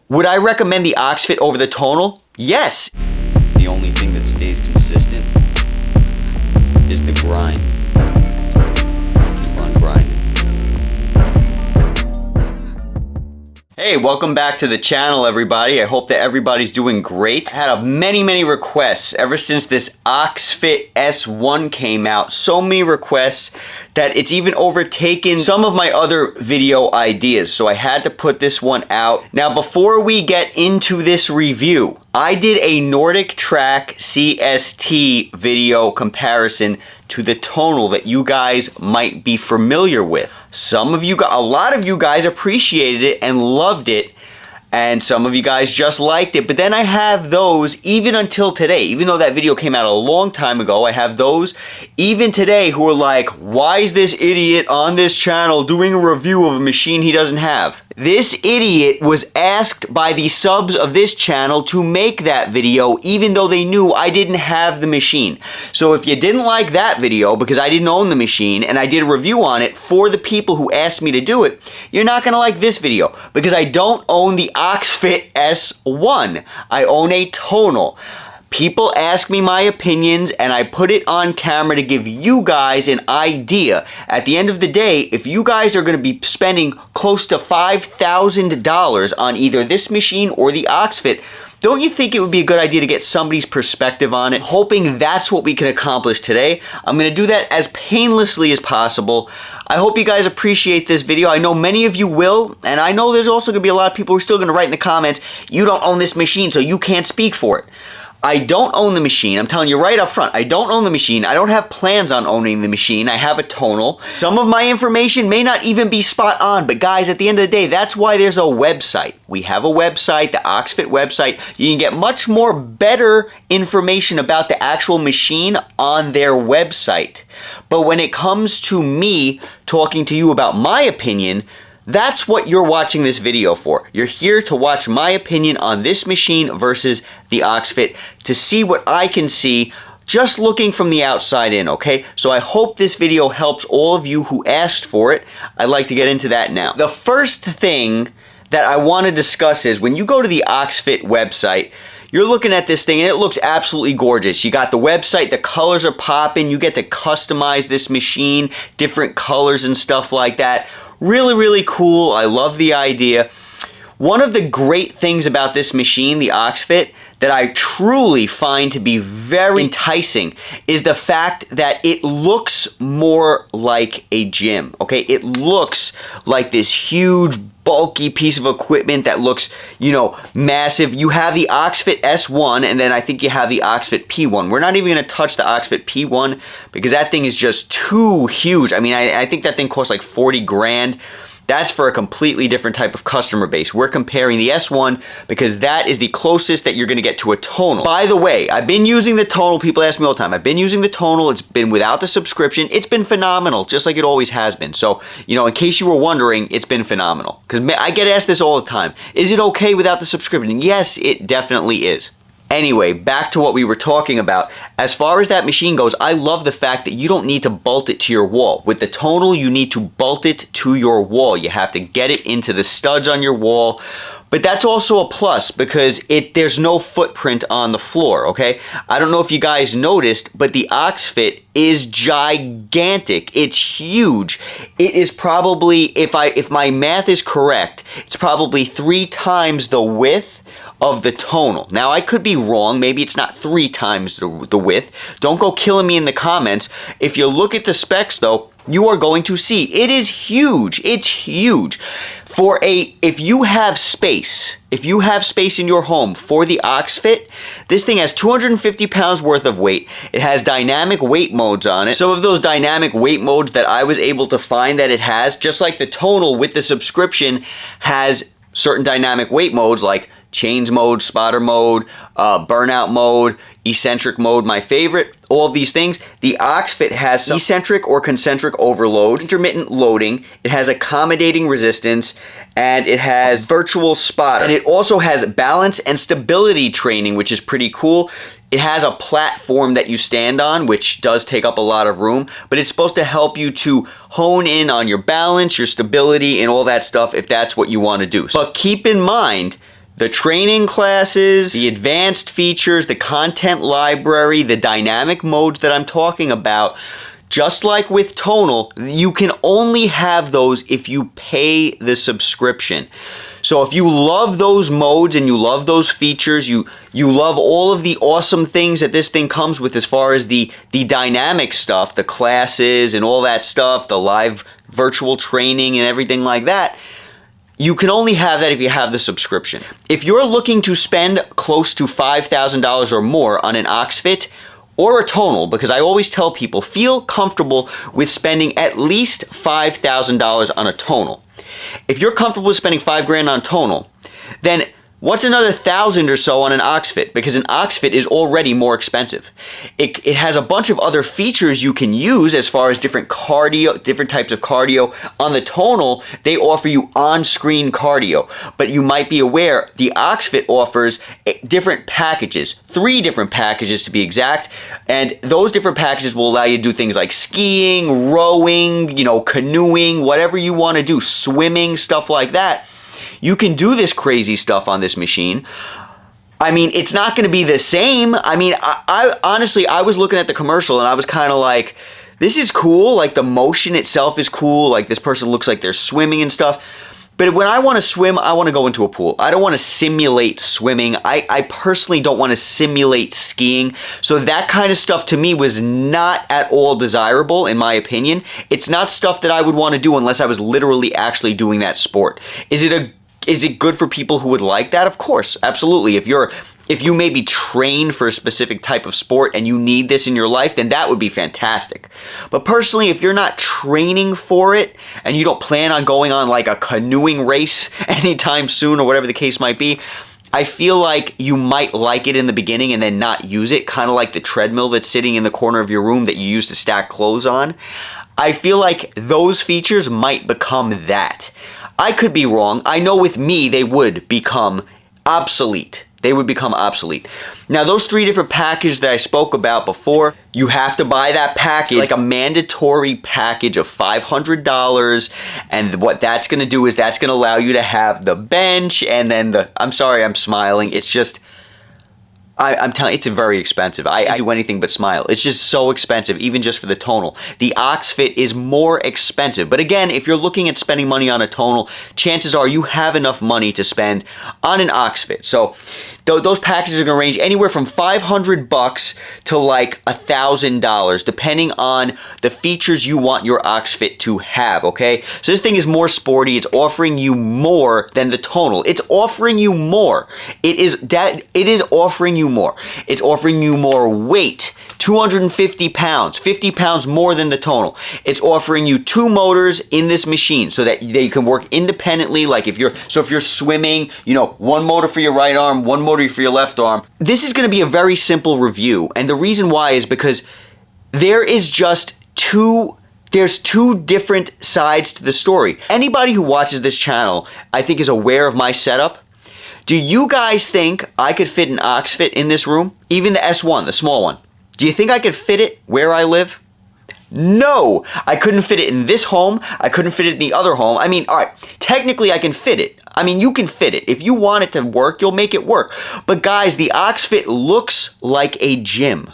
Would I recommend the Oxefit over the Tonal? Yes. The only thing that stays consistent is the grind. Keep on grinding. Hey, welcome back to the channel, everybody. I hope that everybody's doing great. I had many requests ever since this Oxefit S1 came out. So many requests that it's even overtaken some of my other video ideas. So I had to put this one out. Now, before we get into this review, I did a Nordic Track CST video comparison to the Tonal that you guys might be familiar with. A lot of you guys appreciated it and loved it, and some of you guys just liked it. But then I have those, even until today, even though that video came out a long time ago, I have those even today who are like, why is this idiot on this channel doing a review of a machine he doesn't have? This idiot was asked by the subs of this channel to make that video, even though they knew I didn't have the machine. So if you didn't like that video because I didn't own the machine and I did a review on it for the people who asked me to do it, you're not gonna like this video because I don't own the Oxefit S1. I own a Tonal. People ask me my opinions and I put it on camera to give you guys an idea. At the end of the day, if you guys are going to be spending close to $5,000 on either this machine or the Oxefit, don't you think it would be a good idea to get somebody's perspective on it? Hoping that's what we can accomplish today. I'm going to do that as painlessly as possible. I hope you guys appreciate this video. I know many of you will, and I know there's also going to be a lot of people who are still going to write in the comments, you don't own this machine, so you can't speak for it. I don't own the machine. I'm telling you right up front, I don't own the machine. I don't have plans on owning the machine. I have a Tonal. Some of my information may not even be spot on, but guys, at the end of the day, that's why there's a website. We have a website, the Oxefit website. You can get much more better information about the actual machine on their website. But when it comes to me talking to you about my opinion, that's what you're watching this video for. You're here to watch my opinion on this machine versus the Oxefit to see what I can see just looking from the outside in, okay? So I hope this video helps all of you who asked for it. I'd like to get into that now. The first thing that I want to discuss is when you go to the Oxefit website, you're looking at this thing and it looks absolutely gorgeous. You got the website, the colors are popping, you get to customize this machine, different colors and stuff like that. Really cool. I love the idea. One of the great things about this machine, the Oxefit, that I truly find to be very enticing is the fact that it looks more like a gym, okay? It looks like this huge, bulky piece of equipment that looks, you know, massive. You have the Oxefit S1, and then I think you have the Oxefit P1. We're not even going to touch the Oxefit P1 because that thing is just too huge. I mean, I think that thing costs like 40 grand. That's for a completely different type of customer base. We're comparing the S1 because that is the closest that you're going to get to a Tonal. By the way, I've been using the Tonal. People ask me all the time. I've been using the Tonal. It's been without the subscription. It's been phenomenal, just like it always has been. So, you know, in case you were wondering, it's been phenomenal. Because I get asked this all the time. Is it okay without the subscription? Yes, it definitely is. Anyway, back to what we were talking about. As far as that machine goes, I love the fact that you don't need to bolt it to your wall. With the Tonal, you need to bolt it to your wall. You have to get it into the studs on your wall. But that's also a plus because there's no footprint on the floor, okay? I don't know if you guys noticed, but the Oxefit is gigantic. It's huge. It is probably, if my math is correct, it's probably 3 times the width of the Tonal. Now, I could be wrong. Maybe it's not 3 times the width. Don't go killing me in the comments. If you look at the specs, though, you are going to see it is huge. It's huge. If you have space in your home for the Oxefit, this thing has 250 pounds worth of weight. It has dynamic weight modes on it. Some of those dynamic weight modes that I was able to find that it has, just like the Tonal with the subscription, has certain dynamic weight modes like chains mode, spotter mode, burnout mode, eccentric mode, my favorite, all of these things. The Oxefit has some eccentric or concentric overload, intermittent loading, it has accommodating resistance, and it has virtual spotter. And it also has balance and stability training, which is pretty cool. It has a platform that you stand on, which does take up a lot of room, but it's supposed to help you to hone in on your balance, your stability, and all that stuff if that's what you want to do. But keep in mind, The training classes, the advanced features, the content library, the dynamic modes that I'm talking about, just like with Tonal, you can only have those if you pay the subscription. So if you love those modes and you love those features, you love all of the awesome things that this thing comes with as far as the dynamic stuff, the classes and all that stuff, the live virtual training and everything like that, you can only have that if you have the subscription. If you're looking to spend close to $5,000 or more on an Oxefit or a Tonal, because I always tell people, feel comfortable with spending at least $5,000 on a Tonal. If you're comfortable with spending $5,000 on Tonal, then what's another $1,000 or so on an Oxefit? Because an Oxefit is already more expensive. It has a bunch of other features you can use as far as different cardio, different types of cardio. On the Tonal, they offer you on-screen cardio. But you might be aware, the Oxefit offers different packages, 3 different packages to be exact. And those different packages will allow you to do things like skiing, rowing, canoeing, whatever you want to do, swimming, stuff like that. You can do this crazy stuff on this machine. I mean, it's not going to be the same. I mean, I honestly, I was looking at the commercial and I was kind of like, this is cool. Like, the motion itself is cool. Like, this person looks like they're swimming and stuff. But when I want to swim, I want to go into a pool. I don't want to simulate swimming. I personally don't want to simulate skiing. So that kind of stuff to me was not at all desirable, in my opinion. It's not stuff that I would want to do unless I was literally actually doing that sport. Is it good for people who would like that? Of course, absolutely. If you maybe train for a specific type of sport and you need this in your life, then that would be fantastic. But personally, if you're not training for it and you don't plan on going on like a canoeing race anytime soon or whatever the case might be, I feel like you might like it in the beginning and then not use it, kind of like the treadmill that's sitting in the corner of your room that you use to stack clothes on. I feel like those features might become that. I could be wrong. I know with me, they would become obsolete. They would become obsolete. Now, those 3 different packages that I spoke about before, you have to buy that package, like a mandatory package of $500. And what that's going to do is that's going to allow you to have the bench and then I'm sorry, I'm smiling. It's just, I'm telling you, it's very expensive. I do anything but smile. It's just so expensive, even just for the Tonal. The Oxefit is more expensive. But again, if you're looking at spending money on a Tonal, chances are you have enough money to spend on an Oxefit. So those packages are going to range anywhere from $500 to like $1,000, depending on the features you want your Oxefit to have, okay? So this thing is more sporty. It's offering you more than the Tonal. It's offering you more. It is offering you more. It's offering you more weight, 250 pounds, 50 pounds more than the Tonal. It's offering you 2 motors in this machine so that they can work independently. Like if you're swimming, 1 motor for your right arm, 1 motor for your left arm. This is going to be a very simple review. And the reason why is because there's 2 different sides to the story. Anybody who watches this channel, I think, is aware of my setup. Do you guys think I could fit an Oxefit in this room? Even the S1, the small one. Do you think I could fit it where I live? No, I couldn't fit it in this home. I couldn't fit it in the other home. I mean, all right, technically I can fit it. I mean, you can fit it. If you want it to work, you'll make it work. But guys, the Oxefit looks like a gym.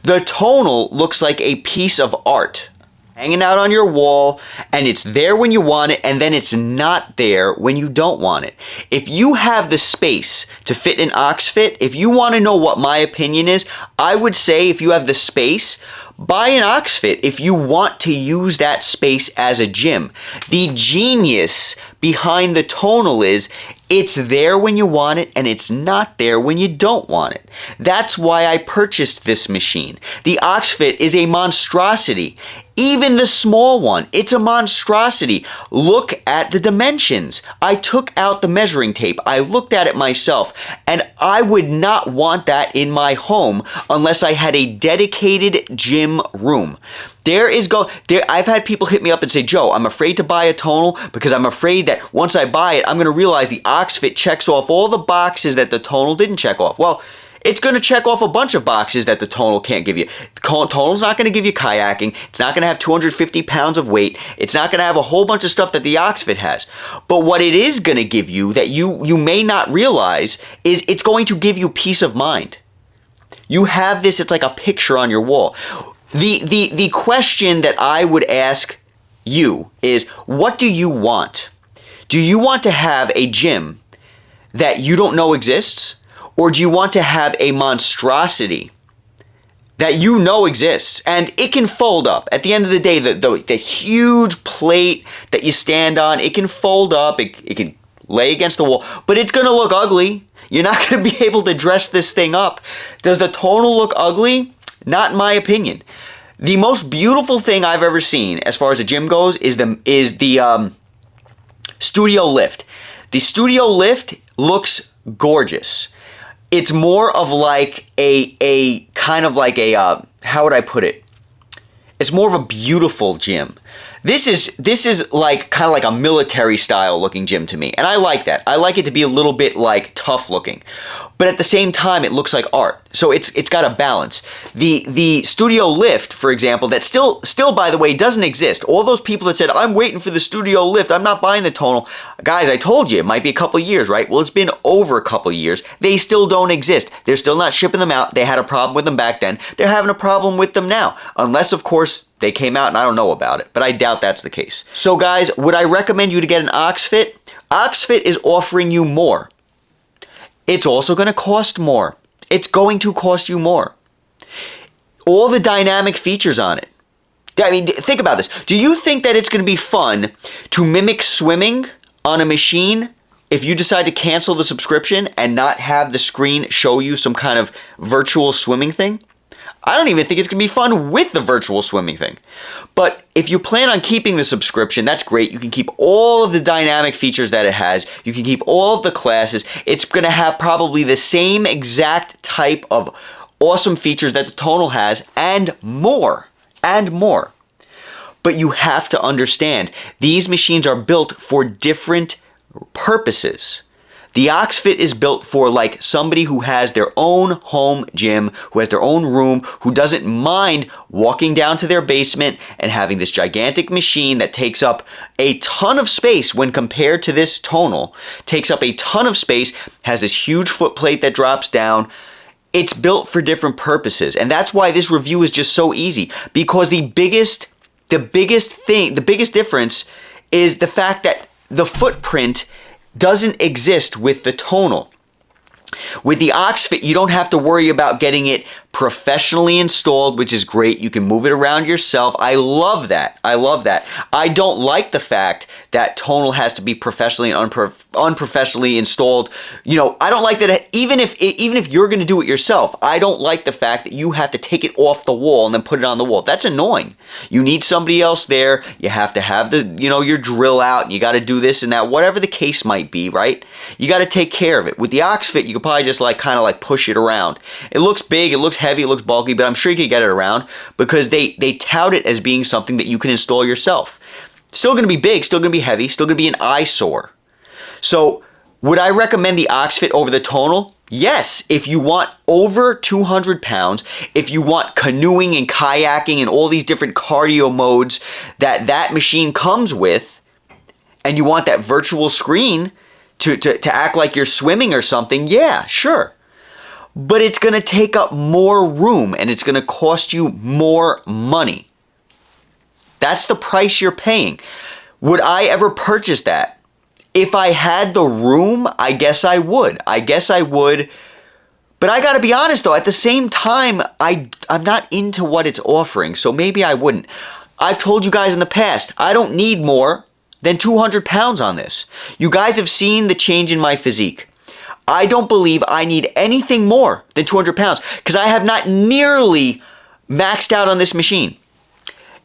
The Tonal looks like a piece of art hanging out on your wall, and it's there when you want it, and then it's not there when you don't want it. If you have the space to fit an Oxefit, if you want to know what my opinion is, I would say if you have the space, buy an Oxefit if you want to use that space as a gym. The genius behind the Tonal is it's there when you want it and it's not there when you don't want it. That's why I purchased this machine. The Oxefit is a monstrosity. Even the small one, it's a monstrosity. Look at the dimensions. I took out the measuring tape. I looked at it myself, and I would not want that in my home unless I had a dedicated gym room. I've had people hit me up and say, Joe, I'm afraid to buy a Tonal because I'm afraid that once I buy it, I'm going to realize the Oxefit checks off all the boxes that the Tonal didn't check off. Well, It's going to check off a bunch of boxes that the Tonal can't give you. The Tonal's not going to give you kayaking. It's not going to have 250 pounds of weight. It's not going to have a whole bunch of stuff that the Oxefit has. But what it is going to give you that you may not realize is it's going to give you peace of mind. You have this, it's like a picture on your wall. The question that I would ask you is, what do you want? Do you want to have a gym that you don't know exists? Or do you want to have a monstrosity that you know exists and it can fold up? At the end of the day, the huge plate that you stand on, it can fold up, it can lay against the wall, but it's going to look ugly. You're not going to be able to dress this thing up. Does the Tonal look ugly? Not in my opinion. The most beautiful thing I've ever seen as far as a gym goes is the Studio Lift. The Studio Lift looks gorgeous. It's more of like a kind of like a how would I put it? It's more of a beautiful gym. This is like kind of like a military style looking gym to me, and I like that. I like it to be a little bit like tough looking, but at the same time it looks like art. So it's got a balance. The Studio Lift, for example, that still by the way doesn't exist. All those people that said I'm waiting for the Studio Lift, I'm not buying the Tonal, guys, I told you it might be a couple years, right? Well, it's been over a couple years. They still don't exist. They're still not shipping them out. They had a problem with them back then. They're having a problem with them now, unless of course they came out and I don't know about it, but I doubt that's the case. So guys, would I recommend you to get an Oxefit? Oxefit is offering you more. It's also going to cost more. It's going to cost you more. All the dynamic features on it. I mean, think about this. Do you think that it's going to be fun to mimic swimming on a machine if you decide to cancel the subscription and not have the screen show you some kind of virtual swimming thing? I don't even think it's going to be fun with the virtual swimming thing. But if you plan on keeping the subscription, that's great. You can keep all of the dynamic features that it has. You can keep all of the classes. It's going to have probably the same exact type of awesome features that the Tonal has and more. And more. But you have to understand, these machines are built for different purposes. The Oxefit is built for like somebody who has their own home gym, who has their own room, who doesn't mind walking down to their basement and having this gigantic machine that takes up a ton of space when compared to this Tonal. Takes up a ton of space, has this huge foot plate that drops down. It's built for different purposes. And that's why this review is just so easy. Because the biggest difference is the fact that the footprint doesn't exist with the Tonal. With the Oxefit, you don't have to worry about getting it professionally installed, which is great. You can move it around yourself. I love that. I love that. I don't like the fact that Tonal has to be professionally and unprofessionally installed. You know, I don't like that. Even if you're going to do it yourself, I don't like the fact that you have to take it off the wall and then put it on the wall. That's annoying. You need somebody else there. You have to have the, your drill out, and you got to do this and that, whatever the case might be, right? You got to take care of it. With the Oxefit, you could probably just kind of push it around. It looks big, it looks heavy, it looks bulky, but I'm sure you could get it around because they tout it as being something that you can install yourself. Still going to be big, still going to be heavy, still going to be an eyesore. So would I recommend the Oxefit over the Tonal? Yes, if you want over 200 pounds, if you want canoeing and kayaking and all these different cardio modes that machine comes with, and you want that virtual screen to act like you're swimming or something, yeah, sure. But it's going to take up more room and it's going to cost you more money. That's the price you're paying. Would I ever purchase that? If I had the room, I guess I would. But I got to be honest though, at the same time, I'm not into what it's offering, so maybe I wouldn't. I've told you guys in the past, I don't need more than 200 pounds on this. You guys have seen the change in my physique. I don't believe I need anything more than 200 pounds because I have not nearly maxed out on this machine.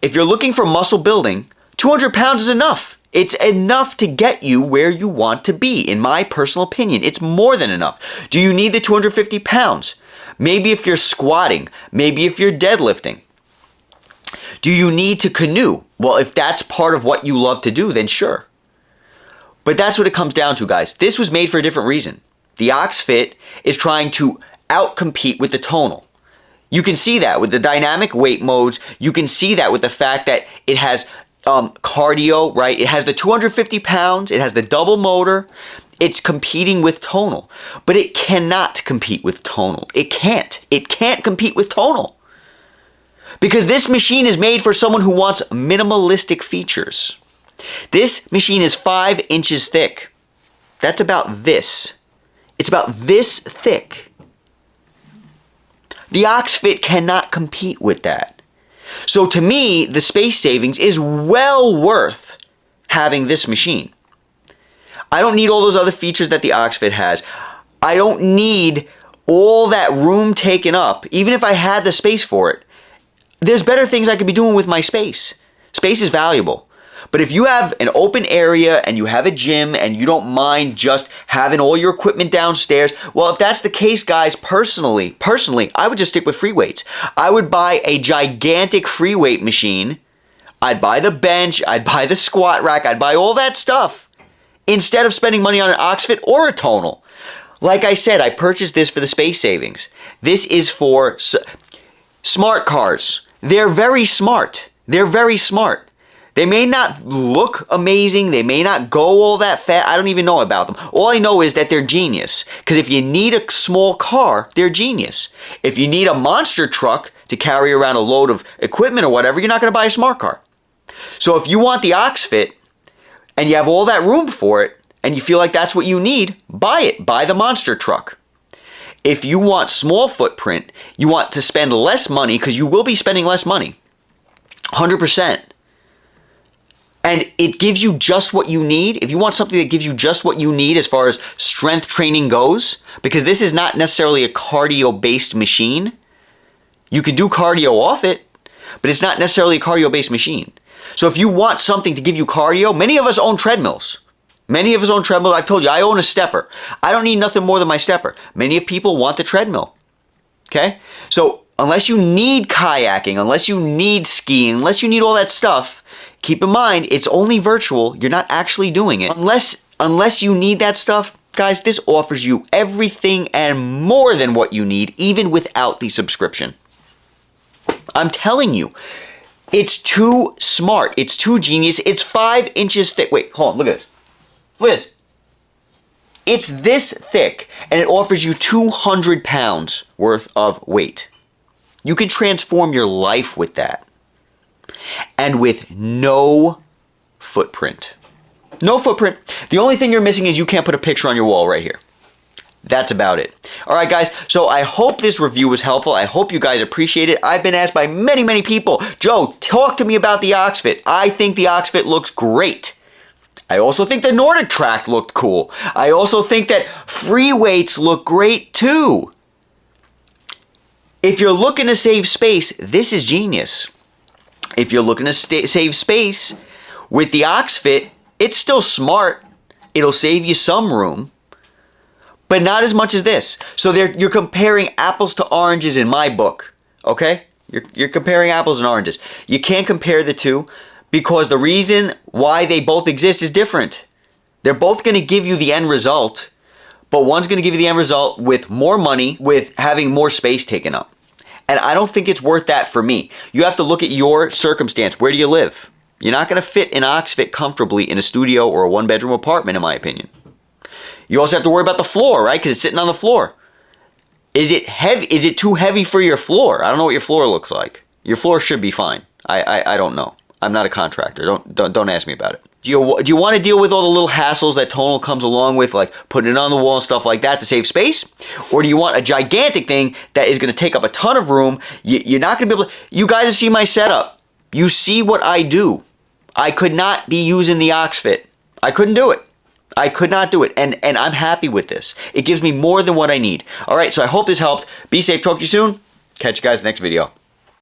If you're looking for muscle building, 200 pounds is enough. It's enough to get you where you want to be, in my personal opinion. It's more than enough. Do you need the 250 pounds? Maybe if you're squatting, maybe if you're deadlifting. Do you need to canoe? Well, if that's part of what you love to do, then sure. But that's what it comes down to, guys. This was made for a different reason. The Oxefit is trying to outcompete with the Tonal. You can see that with the dynamic weight modes. You can see that with the fact that it has cardio, right? It has the 250 pounds. It has the double motor. It's competing with Tonal. But it cannot compete with Tonal. It can't. It can't compete with Tonal. Because this machine is made for someone who wants minimalistic features. This machine is 5 inches thick. That's about this. It's about this thick. The Oxefit cannot compete with that. So to me, the space savings is well worth having this machine. I don't need all those other features that the Oxefit has. I don't need all that room taken up, even if I had the space for it. There's better things I could be doing with my space. Space is valuable. But if you have an open area and you have a gym and you don't mind just having all your equipment downstairs, well, if that's the case, guys, personally, I would just stick with free weights. I would buy a gigantic free weight machine. I'd buy the bench, I'd buy the squat rack, I'd buy all that stuff instead of spending money on an Oxefit or a Tonal. Like I said, I purchased this for the space savings. This is for smart cars. They're very smart. They're very smart. They may not look amazing. They may not go all that fast. I don't even know about them. All I know is that they're genius. Because if you need a small car, they're genius. If you need a monster truck to carry around a load of equipment or whatever, you're not going to buy a smart car. So if you want the Oxefit and you have all that room for it and you feel like that's what you need, buy it. Buy the monster truck. If you want small footprint, you want to spend less money, because you will be spending less money. 100%. And it gives you just what you need. If you want something that gives you just what you need as far as strength training goes, because this is not necessarily a cardio-based machine. You can do cardio off it, but it's not necessarily a cardio-based machine. So if you want something to give you cardio, many of us own treadmills. Many of us own treadmills. I've told you, I own a stepper. I don't need nothing more than my stepper. Many people want the treadmill. Okay? So unless you need kayaking, unless you need skiing, unless you need all that stuff, keep in mind, it's only virtual. You're not actually doing it. Unless you need that stuff, guys, this offers you everything and more than what you need, even without the subscription. I'm telling you, it's too smart. It's too genius. It's 5 inches thick. Wait, hold on. Look at this. Look at this. It's this thick, and it offers you 200 pounds worth of weight. You can transform your life with that. And with no footprint. No footprint. The only thing you're missing is you can't put a picture on your wall right here. That's about it. All right, guys. So I hope this review was helpful. I hope you guys appreciate it. I've been asked by many, many people, Joe, talk to me about the Oxefit. I think the Oxefit looks great. I also think the Nordic Track looked cool. I also think that free weights look great too. If you're looking to save space, this is genius. If you're looking to save space with the Oxefit, it's still smart. It'll save you some room, but not as much as this. So you're comparing apples to oranges in my book, okay? You're comparing apples and oranges. You can't compare the two because the reason why they both exist is different. They're both going to give you the end result, but one's going to give you the end result with more money, with having more space taken up. And I don't think it's worth that for me. You have to look at your circumstance. Where do you live? You're not going to fit an Oxefit comfortably in a studio or a one-bedroom apartment, in my opinion. You also have to worry about the floor, right? Because it's sitting on the floor. Is it heavy? Is it too heavy for your floor? I don't know what your floor looks like. Your floor should be fine. I don't know. I'm not a contractor. Don't ask me about it. Do you want to deal with all the little hassles that Tonal comes along with, like putting it on the wall and stuff like that to save space? Or do you want a gigantic thing that is going to take up a ton of room? You're not going to be able to... You guys have seen my setup. You see what I do. I could not be using the Oxefit. I couldn't do it. I could not do it. And I'm happy with this. It gives me more than what I need. All right, so I hope this helped. Be safe. Talk to you soon. Catch you guys in the next video.